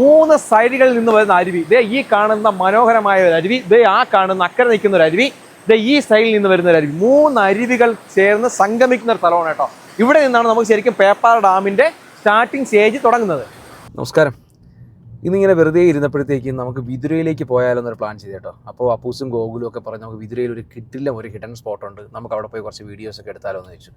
മൂന്ന് സൈഡുകളിൽ നിന്ന് വരുന്ന അരുവി. ദേ ഈ കാണുന്ന മനോഹരമായ ഒരു അരുവി, ദേ ആ കാണുന്ന അക്കരെ നിൽക്കുന്ന ഒരു അരുവി, ദേ ഈ സൈഡിൽ നിന്ന് വരുന്ന ഒരു അരുവി. മൂന്ന് അരുവികൾ ചേർന്ന് സംഗമിക്കുന്ന ഒരു സ്ഥലമാണ് കേട്ടോ. ഇവിടെ നിന്നാണ് നമുക്ക് ശരിക്കും പേപ്പാറ ഡാമിന്റെ സ്റ്റാർട്ടിംഗ് സ്റ്റേജ് തുടങ്ങുന്നത്. നമസ്കാരം. ഇന്നിങ്ങനെ വെറുതെ ഇരുന്നപ്പോഴത്തേക്കും നമുക്ക് വിതുരയിലേക്ക് പോയാലോ എന്നൊരു പ്ലാൻ ചെയ്തു കേട്ടോ. അപ്പോൾ അപ്പൂസും ഗോകുലും ഒക്കെ പറഞ്ഞ് നമുക്ക് വിതുരയിൽ ഒരു ഹിഡൻ സ്പോട്ടുണ്ട്, നമുക്ക് അവിടെ പോയി കുറച്ച് വീഡിയോസൊക്കെ എടുത്താലോ എന്ന് ചോദിച്ചു.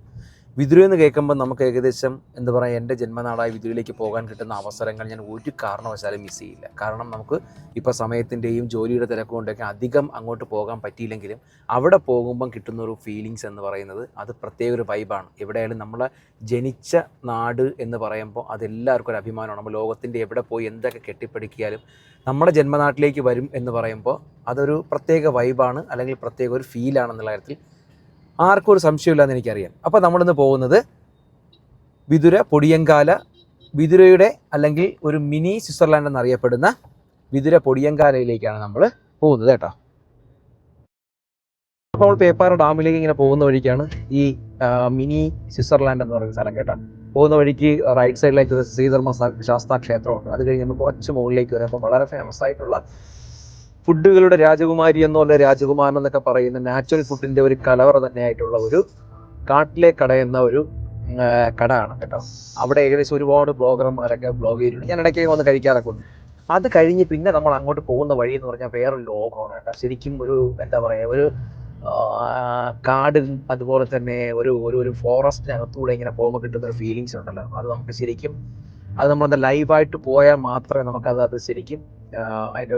വിതുരയിൽ നിന്ന് കേൾക്കുമ്പോൾ നമുക്ക് ഏകദേശം എന്താ പറയുക, എൻ്റെ ജന്മനാടായ വിതുരയിലേക്ക് പോകാൻ കിട്ടുന്ന അവസരങ്ങൾ ഞാൻ ഒരു കാരണവശാലും മിസ് ചെയ്യില്ല. കാരണം നമുക്ക് ഇപ്പോൾ സമയത്തിൻ്റെയും ജോലിയുടെ തിരക്കുകൊണ്ടൊക്കെ അധികം അങ്ങോട്ട് പോകാൻ പറ്റിയില്ലെങ്കിലും അവിടെ പോകുമ്പം കിട്ടുന്ന ഒരു ഫീലിങ്സ് എന്ന് പറയുന്നത് അത് പ്രത്യേക ഒരു വൈബാണ്. എവിടെയായാലും നമ്മളെ ജനിച്ച നാട് എന്ന് പറയുമ്പോൾ അതെല്ലാവർക്കും ഒരു അഭിമാനമാണ്. നമ്മൾ ലോകത്തിൻ്റെ എവിടെ പോയി എന്തൊക്കെ കെട്ടിപ്പിടിക്കിയാലും നമ്മുടെ ജന്മനാട്ടിലേക്ക് വരും എന്ന് പറയുമ്പോൾ അതൊരു പ്രത്യേക വൈബാണ്, അല്ലെങ്കിൽ പ്രത്യേക ഒരു ഫീലാണെന്നുള്ള കാര്യത്തിൽ ആർക്കും ഒരു സംശയമില്ലെന്ന് എനിക്കറിയാം. അപ്പോൾ നമ്മളിന്ന് പോകുന്നത് വിതുര പൊടിയങ്കാല, വിതുരയുടെ അല്ലെങ്കിൽ ഒരു മിനി സ്വിറ്റ്സർലാൻഡ് എന്നറിയപ്പെടുന്ന വിതുര പൊടിയങ്കാലയിലേക്കാണ് നമ്മൾ പോകുന്നത് കേട്ടോ. അപ്പോൾ നമ്മൾ പേപ്പാറ ഡാമിലേക്ക് ഇങ്ങനെ പോകുന്ന വഴിക്കാണ് ഈ മിനി സ്വിറ്റ്സർലാൻഡ് എന്ന് പറയുന്ന സ്ഥലം കേട്ടോ. പോകുന്ന വഴിക്ക് റൈറ്റ് സൈഡിലേക്ക് ശ്രീധർമ്മ ശാസ്താ ക്ഷേത്രമുണ്ട്. അത് കഴിഞ്ഞ് നമ്മൾ കുറച്ച് മുകളിലേക്ക് വരും. അപ്പോൾ വളരെ ഫേമസ് ആയിട്ടുള്ള ഫുഡുകളുടെ രാജകുമാരി എന്നുള്ള രാജകുമാരൻ എന്നൊക്കെ പറയുന്ന നാച്ചുറൽ ഫുഡിന്റെ ഒരു കലവറ തന്നെയായിട്ടുള്ള ഒരു കാട്ടിലെ കട എന്ന ഒരു കടയാണ് കേട്ടോ. അവിടെ ഏകദേശം ഒരുപാട് ബ്ലോഗർമാരൊക്കെ ബ്ലോഗ് ചെയ്തിട്ടുണ്ട്. ഞാൻ ഇടയ്ക്ക് വന്ന് കഴിക്കാറൊക്കെ ഉണ്ട്. അത് കഴിഞ്ഞ് പിന്നെ നമ്മൾ അങ്ങോട്ട് പോകുന്ന വഴി എന്ന് പറഞ്ഞാൽ വേറൊരു ലോകമാണ് കേട്ടോ. ശരിക്കും ഒരു എന്താ പറയുക, ഒരു കാടും അതുപോലെ തന്നെ ഒരു ഒരു ഫോറസ്റ്റിനകത്തൂടെ ഇങ്ങനെ പോകുമ്പോൾ കിട്ടുന്ന ഒരു ഫീലിങ്സ് ഉണ്ടല്ലോ, അത് നമുക്ക് ശരിക്കും അത് നമ്മളെന്താ ലൈവായിട്ട് പോയാൽ മാത്രമേ നമുക്കത് ശരിക്കും അതിൻ്റെ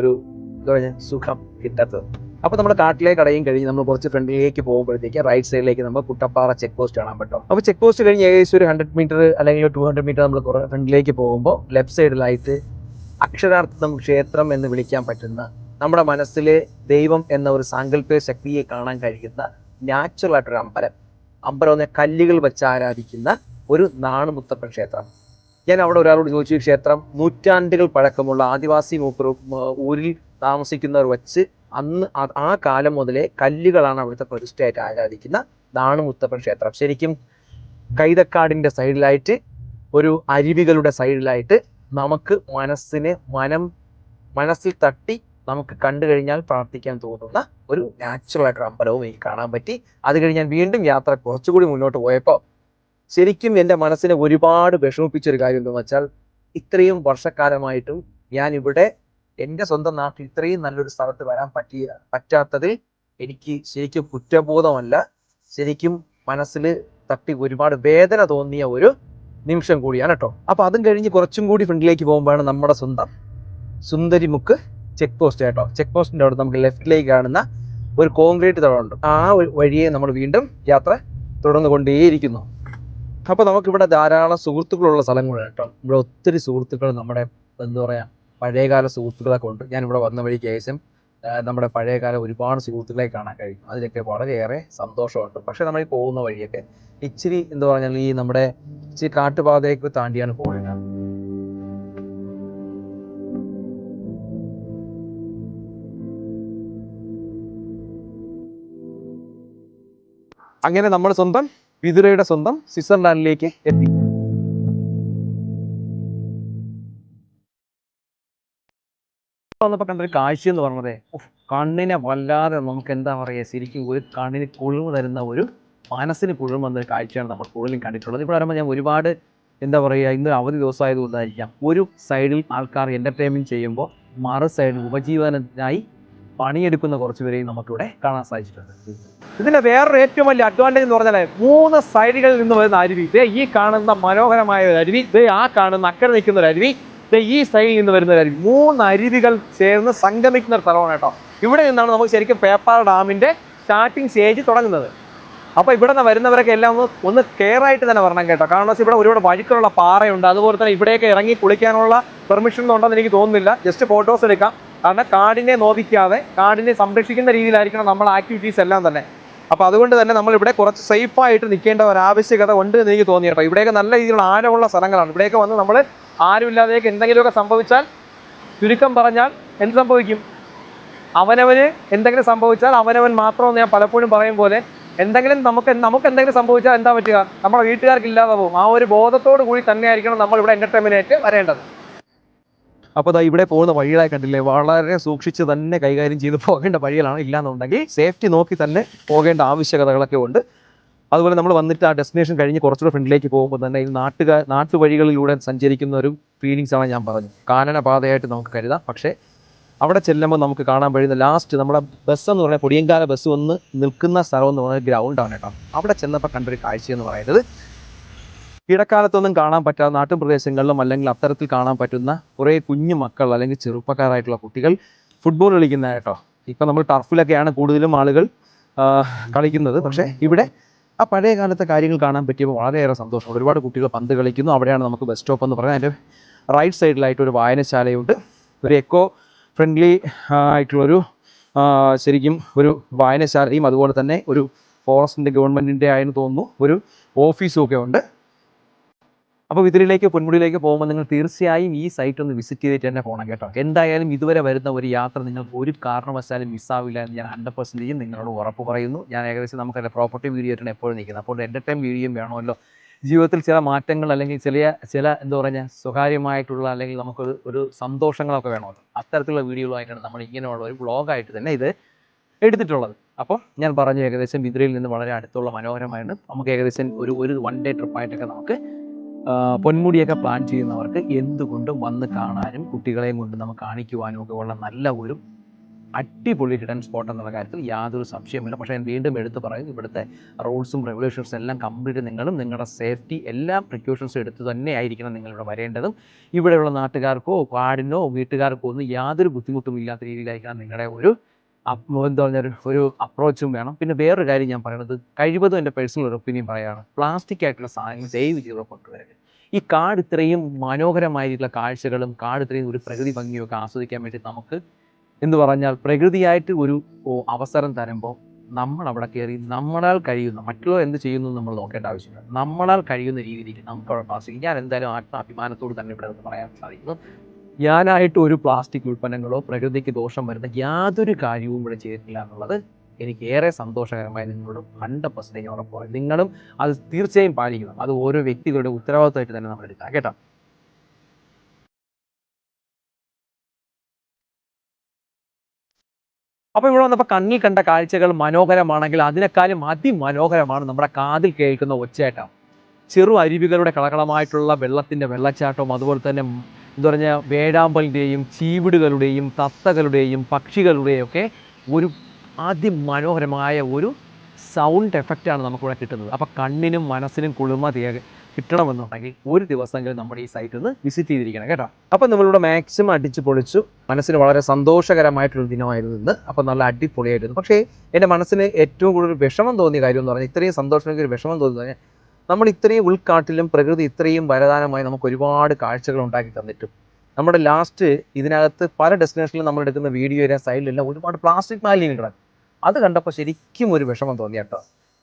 ഒരു എന്താ പറയുക സുഖം കിട്ടത്തത്. അപ്പോൾ നമ്മൾ കാട്ടിലെ കടയും കഴിഞ്ഞ് നമ്മൾ കുറച്ച് ഫ്രണ്ടിലേക്ക് പോകുമ്പോഴത്തേക്ക് റൈറ്റ് സൈഡിലേക്ക് നമ്മൾ കുട്ടപ്പാറ ചെക്ക് പോസ്റ്റ് കാണാൻ പറ്റും. അപ്പോൾ ചെക്ക് പോസ്റ്റ് കഴിഞ്ഞ് ഏകദേശം ഒരു 100 മീറ്റർ അല്ലെങ്കിൽ 200 മീറ്റർ നമ്മൾ ഫ്രണ്ടിലേക്ക് പോകുമ്പോൾ ലെഫ്റ്റ് സൈഡിലായിട്ട് അക്ഷരാർത്ഥം ക്ഷേത്രം എന്ന് വിളിക്കാൻ പറ്റുന്ന, നമ്മുടെ മനസ്സിൽ ദൈവം എന്ന ഒരു സാങ്കല്പിക ശക്തിയെ കാണാൻ കഴിയുന്ന നാച്ചുറൽ ആയിട്ടൊരു അമ്പലം എന്ന കല്ലുകൾ വെച്ച് ആരാധിക്കുന്ന ഒരു നാണുമുത്തപ്പൻ ക്ഷേത്രം. ഞാൻ അവിടെ ഒരാളോട് ചോദിച്ചു, ക്ഷേത്രം നൂറ്റാണ്ടുകൾ പഴക്കമുള്ള ആദിവാസി ഊരിൽ താമസിക്കുന്നവർ വെച്ച് അന്ന് ആ കാലം മുതലേ കല്ലുകളാണ് അവിടുത്തെ പ്രതിഷ്ഠയായിട്ട് ആരാധിക്കുന്ന നാണുമുത്തപ്പൻ ക്ഷേത്രം. ശരിക്കും കൈതക്കാടിൻ്റെ സൈഡിലായിട്ട്, ഒരു അരുവികളുടെ സൈഡിലായിട്ട് നമുക്ക് മനസ്സിൽ തട്ടി നമുക്ക് കണ്ടു കഴിഞ്ഞാൽ പ്രാർത്ഥിക്കാൻ തോന്നുന്ന ഒരു നാച്ചുറൽ ആയിട്ടൊരു അമ്പലവും എനിക്ക് കാണാൻ പറ്റി. അത് കഴിഞ്ഞ് ഞാൻ വീണ്ടും യാത്ര കുറച്ചുകൂടി മുന്നോട്ട് പോയപ്പോൾ ശരിക്കും എൻ്റെ മനസ്സിനെ ഒരുപാട് വിഷമിപ്പിച്ചൊരു കാര്യം എന്താണെന്ന് വെച്ചാൽ, ഇത്രയും വർഷക്കാലമായിട്ടും ഞാൻ ഇവിടെ എൻ്റെ സ്വന്തം നാട്ടിൽ ഇത്രയും നല്ലൊരു സ്ഥലത്ത് വരാൻ പറ്റാത്തതിൽ എനിക്ക് ശരിക്കും കുറ്റബോധമല്ല, ശരിക്കും മനസ്സിൽ തട്ടി ഒരുപാട് വേദന തോന്നിയ ഒരു നിമിഷം കൂടിയാണ് കേട്ടോ. അപ്പോൾ അതും കഴിഞ്ഞ് കുറച്ചും കൂടി ഫ്രണ്ടിലേക്ക് പോകുമ്പോഴാണ് നമ്മുടെ സ്വന്തം സുന്ദരിമുക്ക് ചെക്ക് പോസ്റ്റ് കേട്ടോ. ചെക്ക് പോസ്റ്റിൻ്റെ അവിടെ നമുക്ക് ലെഫ്റ്റിലേക്ക് കാണുന്ന ഒരു കോൺക്രീറ്റ് തടമുണ്ട്. ആ ഒരു വഴിയെ നമ്മൾ വീണ്ടും യാത്ര തുടർന്നുകൊണ്ടേയിരിക്കുന്നു. അപ്പോൾ നമുക്കിവിടെ ധാരാളം സുഹൃത്തുക്കളുള്ള സ്ഥലങ്ങളാണ് കേട്ടോ. ഇവിടെ ഒത്തിരി സുഹൃത്തുക്കൾ, നമ്മുടെ എന്താ പറയുക, പഴയകാല സുഹൃത്തുക്കളൊക്കെ ഉണ്ട്. ഞാനിവിടെ വന്ന വഴിക്ക് ശേഷം നമ്മുടെ പഴയകാല ഒരുപാട് സുഹൃത്തുക്കളെ കാണാൻ കഴിയും. അതിലൊക്കെ വളരെയേറെ സന്തോഷമുണ്ട്. പക്ഷേ നമ്മൾ ഈ പോകുന്ന വഴിയൊക്കെ ഇച്ചിരി എന്താ പറഞ്ഞാൽ ഈ നമ്മുടെ ഇച്ചിരി കാട്ടുപാതയൊക്കെ താണ്ടിയാണ് പോകുന്നത്. അങ്ങനെ നമ്മൾ സ്വന്തം വിതുരയുടെ സ്വന്തം സ്വിറ്റ്സർലാൻഡിലേക്ക് എത്തി. വന്നപ്പോൾ കണ്ടൊരു കാഴ്ച എന്ന് പറഞ്ഞത് കണ്ണിനെ വല്ലാതെ നമുക്ക് എന്താ പറയുക, ശരിക്കും ഒരു കണ്ണിന് കുളിർമ തരുന്ന, ഒരു മനസ്സിന് കുളിർമ തന്ന കാഴ്ചയാണ് നമ്മൾ കൂടുതലും കണ്ടിട്ടുള്ളത്. ഇവിടെ വരുമ്പോൾ ഞാൻ ഒരുപാട് എന്താ പറയുക, ഇന്ന് അവധി ദിവസമായതുകൊണ്ടായിരിക്കാം, ഒരു സൈഡിൽ ആൾക്കാർ എൻ്റർടൈൻമെൻറ്റ് ചെയ്യുമ്പോൾ മറു സൈഡിൽ ഉപജീവനത്തിനായി പണിയെടുക്കുന്ന കുറച്ച് പേരെയും നമുക്കിവിടെ കാണാൻ സാധിച്ചിട്ടുണ്ട്. ഇതിൻ്റെ വേറൊരു ഏറ്റവും വലിയ അഡ്വാൻറ്റേജ് എന്ന് പറഞ്ഞാൽ മൂന്ന് സൈഡുകളിൽ നിന്ന് വരുന്ന അരുവി. ദേ ഈ കാണുന്ന മനോഹരമായ ഒരു അരുവി, ദേ ആ കാണുന്ന അക്കരെ നിൽക്കുന്ന ഒരു അരുവി, ദേ ഈ സൈഡിൽ നിന്ന് വരുന്ന ഒരു അരുവി. മൂന്ന് അരുവികൾ ചേർന്ന് സംഗമിക്കുന്ന ഒരു സ്ഥലമാണ് കേട്ടോ. ഇവിടെ നിന്നാണ് നമുക്ക് ശരിക്കും പേപ്പാറ ഡാമിൻ്റെ സ്റ്റാർട്ടിംഗ് സ്റ്റേജ് തുടങ്ങുന്നത്. അപ്പോൾ ഇവിടെ നിന്ന് വരുന്നവരൊക്കെ എല്ലാം ഒന്ന് കെയർ ആയിട്ട് തന്നെ വരണം കേട്ടോ. കാരണം ഇവിടെ ഒരുപാട് വഴുക്കളുള്ള പാറയുണ്ട്. അതുപോലെ തന്നെ ഇവിടെയൊക്കെ ഇറങ്ങി കുളിക്കാനുള്ള പെർമിഷൻ ഉണ്ടെന്ന് എനിക്ക് തോന്നുന്നില്ല. ജസ്റ്റ് ഫോട്ടോസ് എടുക്കാം. കാരണം കാടിനെ നോവിക്കാതെ കാടിനെ സംരക്ഷിക്കുന്ന രീതിയിലായിരിക്കണം നമ്മൾ ആക്ടിവിറ്റീസ് എല്ലാം തന്നെ. അപ്പോൾ അതുകൊണ്ട് തന്നെ നമ്മളിവിടെ കുറച്ച് സേഫായിട്ട് നിൽക്കേണ്ട ഒരു ആവശ്യകത ഉണ്ട് എന്ന് എനിക്ക് തോന്നി കേട്ടോ. ഇവിടെയൊക്കെ നല്ല രീതിയിലുള്ള ആഴമുള്ള സ്ഥലങ്ങളാണ്. ഇവിടെയൊക്കെ വന്ന് നമ്മൾ ആരുമില്ലാതെയൊക്കെ എന്തെങ്കിലുമൊക്കെ സംഭവിച്ചാൽ, ചുരുക്കം പറഞ്ഞാൽ എന്ത് സംഭവിക്കും, അവനവന് എന്തെങ്കിലും സംഭവിച്ചാൽ അവനവൻ മാത്രമെന്ന് ഞാൻ പലപ്പോഴും പറയും പോലെ, എന്തെങ്കിലും നമുക്ക് എന്തെങ്കിലും സംഭവിച്ചാൽ എന്താ പറ്റുക, നമ്മുടെ വീട്ടുകാർക്ക് ഇല്ലാതെ പോകും. ആ ഒരു ബോധത്തോടു കൂടി തന്നെയായിരിക്കണം നമ്മൾ ഇവിടെ എൻ്റർടൈൻമെൻറ്റായിട്ട് വരേണ്ടത്. അപ്പോൾ ദാ ഇവിടെ പോകുന്ന വഴികളായി കണ്ടില്ലേ, വളരെ സൂക്ഷിച്ച് തന്നെ കൈകാര്യം ചെയ്ത് പോകേണ്ട വഴികളാണ്. ഇല്ലാന്നുണ്ടെങ്കിൽ സേഫ്റ്റി നോക്കി തന്നെ പോകേണ്ട ആവശ്യകതകളൊക്കെ ഉണ്ട്. അതുപോലെ നമ്മൾ വന്നിട്ട് ആ ഡെസ്റ്റിനേഷൻ കഴിഞ്ഞ് കുറച്ചുകൂടെ ഫ്രണ്ടിലേക്ക് പോകുമ്പോൾ തന്നെ ഈ നാട്ടുവഴികളിലൂടെ സഞ്ചരിക്കുന്ന ഒരു ഫീലിങ്സാണ് ഞാൻ പറഞ്ഞു. കാനന പാതയായിട്ട് നമുക്ക് കരുതാം. പക്ഷേ അവിടെ ചെല്ലുമ്പോൾ നമുക്ക് കാണാൻ കഴിയുന്ന ലാസ്റ്റ് നമ്മുടെ ബസ് എന്ന് പറഞ്ഞാൽ പൊടിയങ്കാല ബസ് വന്ന് നിൽക്കുന്ന സ്ഥലം എന്ന് പറയുന്നത് ഗ്രൗണ്ടാണ് കേട്ടോ. അവിടെ ചെന്നപ്പോൾ കണ്ടൊരു കാഴ്ച എന്ന് പറയുന്നത് ഇടക്കാലത്തൊന്നും കാണാൻ പറ്റാത്ത നാട്ടിൻ പ്രദേശങ്ങളിലും അല്ലെങ്കിൽ അത്തരത്തിൽ കാണാൻ പറ്റുന്ന കുറേ കുഞ്ഞു മക്കൾ അല്ലെങ്കിൽ ചെറുപ്പക്കാരായിട്ടുള്ള കുട്ടികൾ ഫുട്ബോൾ കളിക്കുന്ന കേട്ടോ. ഇപ്പം നമ്മൾ ടർഫിലൊക്കെയാണ് കൂടുതലും ആളുകൾ കളിക്കുന്നത്. പക്ഷേ ഇവിടെ ആ പഴയ കാലത്തെ കാര്യങ്ങൾ കാണാൻ പറ്റിയപ്പോൾ വളരെയേറെ സന്തോഷം. ഒരുപാട് കുട്ടികൾ പന്ത് കളിക്കുന്നു. അവിടെയാണ് നമുക്ക് ബസ് സ്റ്റോപ്പ് എന്ന് പറയുന്നത്. അതിൻ്റെ റൈറ്റ് സൈഡിലായിട്ട് ഒരു വായനശാലയുണ്ട്. ഒരു എക്കോ ഫ്രണ്ട്ലി ആയിട്ടുള്ളൊരു ശരിക്കും ഒരു വായനശാലയും അതുപോലെ തന്നെ ഒരു ഫോറസ്റ്റിൻ്റെ ഗവൺമെൻറ്റിൻ്റെ ആയെന്ന് തോന്നുന്നു ഒരു ഓഫീസും ഒക്കെ ഉണ്ട്. അപ്പോൾ ഇതിലേക്ക് പൊന്മുടിയിലേക്ക് പോകുമ്പോൾ നിങ്ങൾ തീർച്ചയായും ഈ സൈറ്റ് ഒന്ന് വിസിറ്റ് ചെയ്തിട്ട് തന്നെ പോകണം കേട്ടോ. എന്തായാലും ഇതുവരെ വരുന്ന ഒരു യാത്ര നിങ്ങൾക്ക് ഒരു കാരണവശാലും മിസ്സാവില്ല എന്ന് ഞാൻ 100% നിങ്ങളോട് ഉറപ്പ് പറയുന്നു. ഞാൻ ഏകദേശം നമുക്കതിൻ്റെ പ്രോപ്പർട്ടി വീഡിയോ ആയിട്ടാണ് എപ്പോഴും നിൽക്കുന്നത്. അപ്പോൾ എൻ്റർടൈൻ വീഡിയോയും വേണമല്ലോ. ജീവിതത്തിൽ ചില മാറ്റങ്ങൾ അല്ലെങ്കിൽ ചില എന്താ പറയുക സ്വകാര്യമായിട്ടുള്ള അല്ലെങ്കിൽ നമുക്കൊരു സന്തോഷങ്ങളൊക്കെ വേണമല്ലോ. അത്തരത്തിലുള്ള വീഡിയോകളായിട്ടാണ് നമ്മൾ ഇങ്ങനെയുള്ള ഒരു വ്ളോഗായിട്ട് തന്നെ ഇത് എടുത്തിട്ടുള്ളത്. അപ്പോൾ ഞാൻ പറഞ്ഞു ഏകദേശം ബിദ്രയിൽ നിന്ന് വളരെ അടുത്തുള്ള മനോഹരമായിട്ട് നമുക്ക് ഏകദേശം ഒരു 1 ഡേ ട്രിപ്പായിട്ടൊക്കെ നമുക്ക് പൊന്മുടിയൊക്കെ പ്ലാൻ ചെയ്യുന്നവർക്ക് എന്തുകൊണ്ടും വന്ന് കാണാനും കുട്ടികളെയും കൊണ്ട് നമുക്ക് കാണിക്കുവാനും ഒക്കെ ഉള്ള നല്ല ഒരു അടിപൊളി ഹിഡൻ സ്പോട്ട് എന്നുള്ള കാര്യത്തിൽ യാതൊരു സംശയമില്ല. പക്ഷേ ഞാൻ വീണ്ടും എടുത്ത് പറയും, ഇവിടുത്തെ റൂൾസും റെഗുലേഷൻസും എല്ലാം കംപ്ലീറ്റ് നിങ്ങളും നിങ്ങളുടെ സേഫ്റ്റി എല്ലാ പ്രിക്കോഷൻസും എടുത്ത് തന്നെ ആയിരിക്കണം നിങ്ങളിവിടെ വരേണ്ടതും. ഇവിടെയുള്ള നാട്ടുകാർക്കോ വാർഡിനോ വീട്ടുകാർക്കോ ഒന്നും യാതൊരു ബുദ്ധിമുട്ടും ഇല്ലാത്ത രീതിയിലായിരിക്കണം നിങ്ങളുടെ എന്താ പറഞ്ഞാൽ ഒരു അപ്രോച്ചും വേണം. പിന്നെ വേറൊരു കാര്യം ഞാൻ പറയുന്നത്, കഴിവതും എൻ്റെ പേഴ്സണൽ ഒരു ഒപ്പീനിയൻ പറയുകയാണ്, പ്ലാസ്റ്റിക് ആയിട്ടുള്ള സാധനങ്ങൾ ദയവ് ചെയ്ത് കൊണ്ടുവരരുത്. ഈ കാട് ഇത്രയും മനോഹരമായിട്ടുള്ള കാഴ്ചകളും കാട് ഇത്രയും ഒരു പ്രകൃതി ഭംഗിയൊക്കെ ആസ്വദിക്കാൻ വേണ്ടി നമുക്ക് എന്ന് പറഞ്ഞാൽ പ്രകൃതിയായിട്ട് ഒരു അവസരം തരുമ്പോൾ നമ്മൾ അവിടെ കയറി നമ്മളാൽ കഴിയുന്ന മറ്റുള്ളവർ എന്ത് ചെയ്യുന്നു നമ്മൾ നോക്കേണ്ട ആവശ്യമില്ല. നമ്മളാൽ കഴിയുന്ന രീതിയിലേക്ക് നമുക്ക് അവിടെ പ്ലാസ്റ്റിക് ഞാൻ എന്തായാലും അഭിമാനത്തോട് തന്നെ ഇവിടെ നിന്ന് പറയാൻ സാധിക്കുന്നു. ഞാനായിട്ട് ഒരു പ്ലാസ്റ്റിക് ഉൽപ്പന്നങ്ങളോ പ്രകൃതിക്ക് ദോഷം വരുന്ന യാതൊരു കാര്യവും ഇവിടെ ചെയ്തിട്ടില്ല എന്നുള്ളത് എനിക്ക് ഏറെ സന്തോഷകരമായി നിങ്ങളോട് 100% ഉറപ്പ് പറയും. നിങ്ങളും അത് തീർച്ചയായും പാലിക്കണം. അത് ഓരോ വ്യക്തികളുടെ ഉത്തരവാദിത്തമായിട്ട് തന്നെ നമ്മൾ എടുക്കാം കേട്ടോ. അപ്പോൾ ഇവിടെ വന്നപ്പോൾ കണ്ണിൽ കണ്ട കാഴ്ചകൾ മനോഹരമാണെങ്കിൽ അതിനേക്കാളും അതിമനോഹരമാണ് നമ്മുടെ കാതിൽ കേൾക്കുന്ന ഒച്ചയാട്ടം. ചെറു അരുവികളുടെ കളകളമായിട്ടുള്ള വെള്ളത്തിൻ്റെ വെള്ളച്ചാട്ടവും അതുപോലെ തന്നെ എന്താ പറഞ്ഞാൽ വേഴാമ്പലിൻ്റെയും ചീവിടുകളുടെയും തത്തകളുടെയും പക്ഷികളുടെയും ഒക്കെ ഒരു അതിമനോഹരമായ ഒരു സൗണ്ട് എഫക്റ്റാണ് നമുക്കിവിടെ കിട്ടുന്നത്. അപ്പോൾ കണ്ണിനും മനസ്സിനും കുളിർമ കിട്ടണമെന്നുണ്ടെങ്കിൽ ഒരു ദിവസമെങ്കിലും നമ്മുടെ ഈ സൈറ്റിൽ നിന്ന് വിസിറ്റ് ചെയ്തിരിക്കണം കേട്ടോ. അപ്പോൾ നമ്മളിവിടെ മാക്സിമം അടിച്ച് പൊളിച്ചു. മനസ്സിന് വളരെ സന്തോഷകരമായിട്ടുള്ള ദിനമായിരുന്നു ഇന്ന്. അപ്പോൾ നല്ല അടിപൊളിയായിരുന്നു. പക്ഷേ എൻ്റെ മനസ്സിന് ഏറ്റവും കൂടുതൽ വിഷമം തോന്നിയ കാര്യം എന്ന് പറഞ്ഞാൽ ഇത്രയും സന്തോഷമെങ്കിൽ വിഷമം തോന്നുന്നത് നമ്മൾ ഇത്രയും ഉൾക്കാട്ടിലും പ്രകൃതി ഇത്രയും വരദാനമായി നമുക്ക് ഒരുപാട് കാഴ്ചകൾ ഉണ്ടാക്കി തന്നിട്ടും നമ്മുടെ ലാസ്റ്റ് ഇതിനകത്ത് പല ഡെസ്റ്റിനേഷനിലും നമ്മൾ എടുക്കുന്ന വീഡിയോയുടെ സൈഡിലെല്ലാം ഒരുപാട് പ്ലാസ്റ്റിക് മാലിന്യങ്ങൾ അത് കണ്ടപ്പോൾ ശരിക്കും ഒരു വിഷമം തോന്നി കേട്ടോ.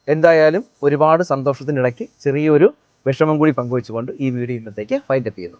എന്തായാലും ഒരുപാട് സന്തോഷത്തിനിടയ്ക്ക് ചെറിയൊരു വിഷമം കൂടി പങ്കുവെച്ചുകൊണ്ട് ഈ വീഡിയോ ഇന്നത്തേക്ക് ഫൈൻഡപ്പ് ചെയ്യുന്നു.